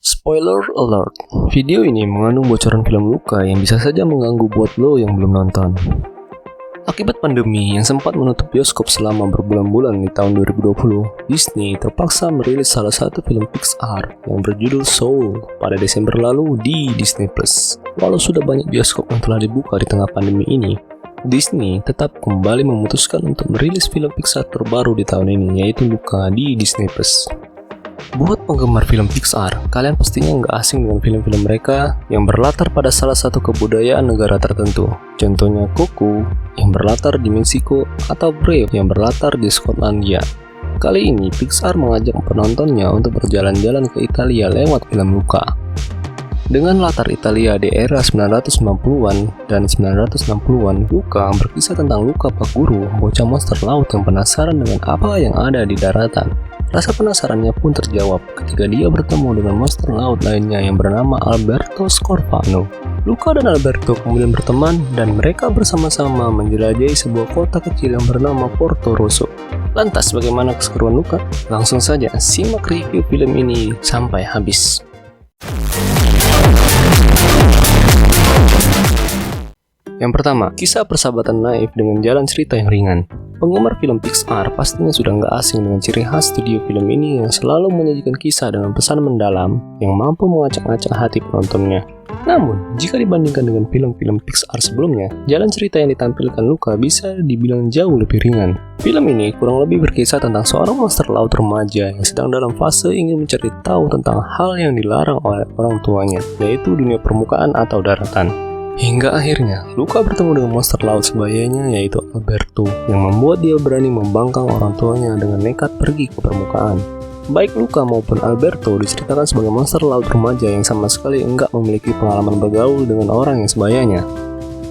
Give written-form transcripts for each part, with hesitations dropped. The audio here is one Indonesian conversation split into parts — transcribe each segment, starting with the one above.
Spoiler alert, video ini mengandung bocoran film Luca yang bisa saja mengganggu buat lo yang belum nonton. Akibat pandemi yang sempat menutup bioskop selama berbulan-bulan di tahun 2020, Disney terpaksa merilis salah satu film Pixar yang berjudul Soul pada Desember lalu di Disney+. Walau sudah banyak bioskop yang telah dibuka di tengah pandemi ini, Disney tetap kembali memutuskan untuk merilis film Pixar terbaru di tahun ini, yaitu Luca di Disney+. Buat penggemar film Pixar, kalian pastinya nggak asing dengan film-film mereka yang berlatar pada salah satu kebudayaan negara tertentu. Contohnya Coco yang berlatar di Meksiko atau Brave yang berlatar di Skotlandia. Kali ini Pixar mengajak penontonnya untuk berjalan-jalan ke Italia lewat film Luca. Dengan latar Italia di era 1990-an dan 1960-an, Luca berkisah tentang Luca Paguro, bocah monster laut yang penasaran dengan apa yang ada di daratan. Rasa penasarannya pun terjawab ketika dia bertemu dengan monster laut lainnya yang bernama Alberto Scorfano. Luca dan Alberto kemudian berteman dan mereka bersama-sama menjelajahi sebuah kota kecil yang bernama Porto Rosso. Lantas bagaimana keseruan Luca? Langsung saja simak review film ini sampai habis. Yang pertama, kisah persahabatan naif dengan jalan cerita yang ringan. Penggemar film Pixar pastinya sudah nggak asing dengan ciri khas studio film ini yang selalu menyajikan kisah dengan pesan mendalam yang mampu mengacak-acak hati penontonnya. Namun, jika dibandingkan dengan film-film Pixar sebelumnya, jalan cerita yang ditampilkan Luca bisa dibilang jauh lebih ringan. Film ini kurang lebih berkisah tentang seorang monster laut remaja yang sedang dalam fase ingin mencari tahu tentang hal yang dilarang oleh orang tuanya, yaitu dunia permukaan atau daratan. Hingga akhirnya, Luca bertemu dengan monster laut sebayanya yaitu Alberto yang membuat dia berani membangkang orang tuanya dengan nekat pergi ke permukaan. Baik Luca maupun Alberto diceritakan sebagai monster laut remaja yang sama sekali enggak memiliki pengalaman bergaul dengan orang yang sebayanya.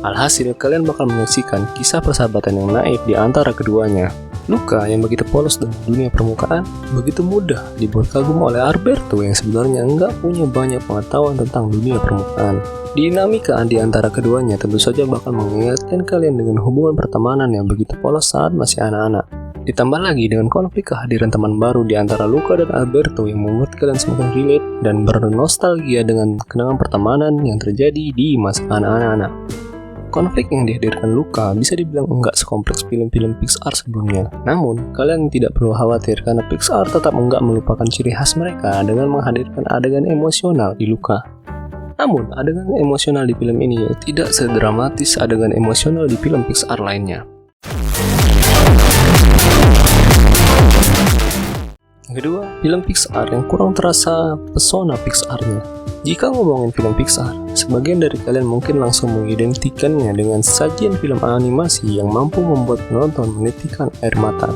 Alhasil, kalian bakal menyaksikan kisah persahabatan yang naif di antara keduanya. Luca yang begitu polos dengan dunia permukaan, begitu mudah dibuat kagum oleh Alberto yang sebenarnya enggak punya banyak pengetahuan tentang dunia permukaan. Dinamika di antara keduanya tentu saja bakal mengingatkan kalian dengan hubungan pertemanan yang begitu polos saat masih anak-anak. Ditambah lagi dengan konflik kehadiran teman baru di antara Luca dan Alberto yang membuat kalian semakin relate dan bernostalgia dengan kenangan pertemanan yang terjadi di masa anak-anak. Konflik yang dihadirkan Luca bisa dibilang enggak sekompleks film-film Pixar sebelumnya. Namun, kalian tidak perlu khawatir karena Pixar tetap enggak melupakan ciri khas mereka dengan menghadirkan adegan emosional di Luca. Namun, adegan emosional di film ini tidak sedramatis adegan emosional di film Pixar lainnya. Yang kedua, film Pixar yang kurang terasa pesona Pixar-nya. Jika ngomongin film Pixar, sebagian dari kalian mungkin langsung mengidentikannya dengan sajian film animasi yang mampu membuat penonton menitikkan air mata.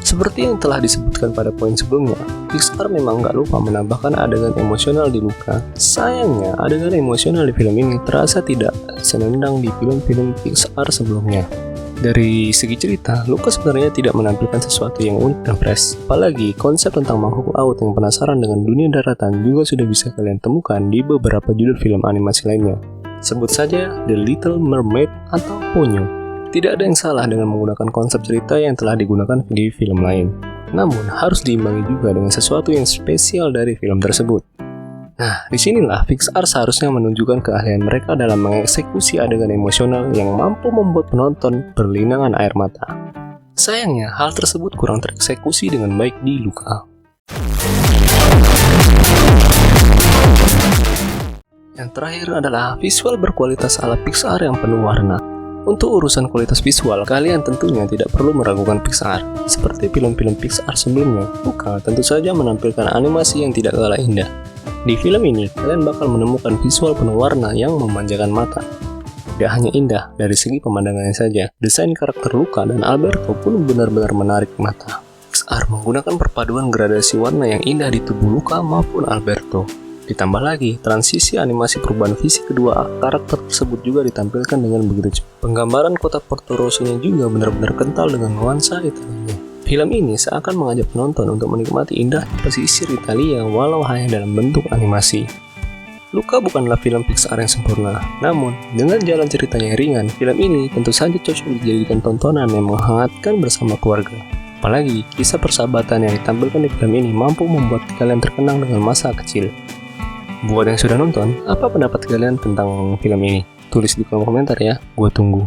Seperti yang telah disebutkan pada poin sebelumnya, Pixar memang gak lupa menambahkan adegan emosional di Luca. Sayangnya, adegan emosional di film ini terasa tidak senendang di film-film Pixar sebelumnya. Dari segi cerita, Luca sebenarnya tidak menampilkan sesuatu yang unik dan fresh. Apalagi, konsep tentang makhluk laut yang penasaran dengan dunia daratan juga sudah bisa kalian temukan di beberapa judul film animasi lainnya. Sebut saja The Little Mermaid atau Ponyo. Tidak ada yang salah dengan menggunakan konsep cerita yang telah digunakan di film lain. Namun, harus diimbangi juga dengan sesuatu yang spesial dari film tersebut. Nah, disinilah Pixar seharusnya menunjukkan keahlian mereka dalam mengeksekusi adegan emosional yang mampu membuat penonton berlinangan air mata. Sayangnya, hal tersebut kurang tereksekusi dengan baik di Luca. Yang terakhir adalah visual berkualitas ala Pixar yang penuh warna. Untuk urusan kualitas visual, kalian tentunya tidak perlu meragukan Pixar. Seperti film-film Pixar sebelumnya, Luca tentu saja menampilkan animasi yang tidak kalah indah. Di film ini, kalian bakal menemukan visual penuh warna yang memanjakan mata. Tidak hanya indah dari segi pemandangannya saja, desain karakter Luca dan Alberto pun benar-benar menarik mata. Pixar menggunakan perpaduan gradasi warna yang indah di tubuh Luca maupun Alberto. Ditambah lagi, transisi animasi perubahan fisik kedua karakter tersebut juga ditampilkan dengan begitu cepat. Penggambaran kota Porto Rosso-nya juga benar-benar kental dengan nuansa Italia. Film ini seakan mengajak penonton untuk menikmati indahnya pesisir Italia walau hanya dalam bentuk animasi. Luca bukanlah film Pixar yang sempurna, namun dengan jalan ceritanya yang ringan, film ini tentu saja cocok dijadikan tontonan yang menghangatkan bersama keluarga. Apalagi kisah persahabatan yang ditampilkan di film ini mampu membuat kalian terkenang dengan masa kecil. Buat yang sudah nonton, apa pendapat kalian tentang film ini? Tulis di kolom komentar ya, gue tunggu.